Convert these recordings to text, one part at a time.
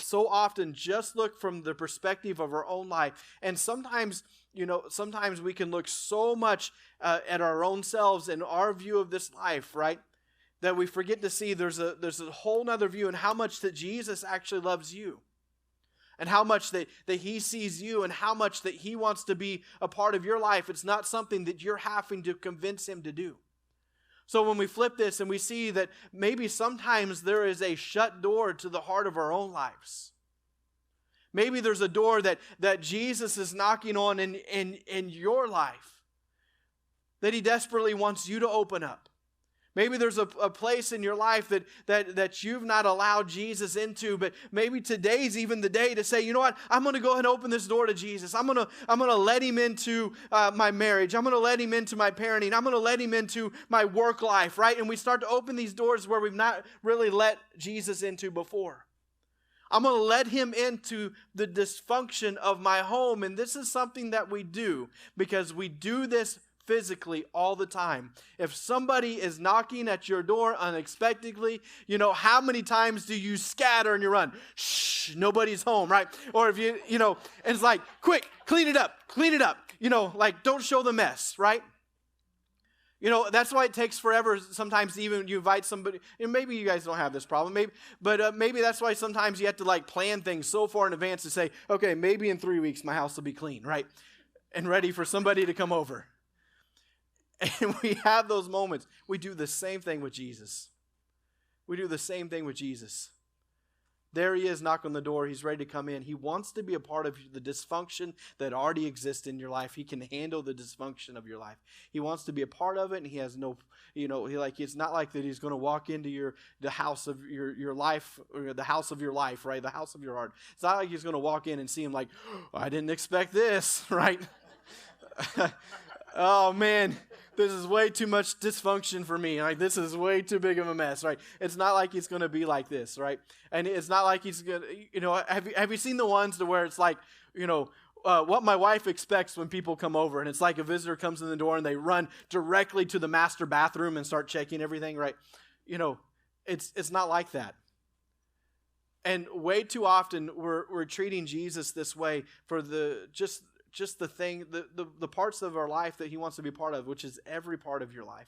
so often just look from the perspective of our own life. And sometimes, sometimes we can look so much at our own selves and our view of this life, right? That we forget to see there's a whole nother view, and how much that Jesus actually loves you. And how much that he sees you, and how much that he wants to be a part of your life. It's not something that you're having to convince him to do. So when we flip this and we see that maybe sometimes there is a shut door to the heart of our own lives. Maybe there's a door that Jesus is knocking on in your life that he desperately wants you to open up. Maybe there's a place in your life that you've not allowed Jesus into, but maybe today's even the day to say, you know what, I'm going to go ahead and open this door to Jesus. I'm going to let him into my marriage. I'm going to let him into my parenting. I'm going to let him into my work life, right? And we start to open these doors where we've not really let Jesus into before. I'm going to let him into the dysfunction of my home. And this is something that we do because we do this physically all the time. If somebody is knocking at your door unexpectedly, how many times do you scatter and you run? Shh, nobody's home, right? Or if and it's like, quick, clean it up. Don't show the mess, right? That's why it takes forever sometimes to even you invite somebody. Maybe you guys don't have this problem, maybe that's why sometimes you have to plan things so far in advance to say, okay, maybe in 3 weeks my house will be clean, right? And ready for somebody to come over. And we have those moments. We do the same thing with Jesus. There he is, knock on the door. He's ready to come in. He wants to be a part of the dysfunction that already exists in your life. He can handle the dysfunction of your life. He wants to be a part of it, and he has no, it's not like that he's going to walk into the house of your life, or the house of your life, right? The house of your heart. It's not like he's going to walk in and see him like, oh, I didn't expect this, right? Oh, man. This is way too much dysfunction for me. Like, this is way too big of a mess, right? It's not like he's going to be like this, right? And it's not like he's going to, have you seen the ones to where it's like, what my wife expects when people come over, and it's like a visitor comes in the door and they run directly to the master bathroom and start checking everything, right? It's not like that. And way too often we're treating Jesus this way for just the thing, the parts of our life that he wants to be part of, which is every part of your life.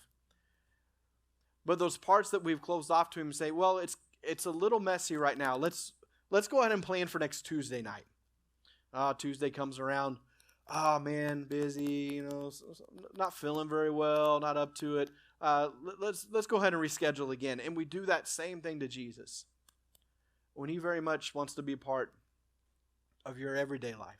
But those parts that we've closed off to him and say, well, it's a little messy right now. Let's go ahead and plan for next Tuesday night. Tuesday comes around. Oh, man, busy, not feeling very well, not up to it. Let's go ahead and reschedule again. And we do that same thing to Jesus when he very much wants to be part of your everyday life.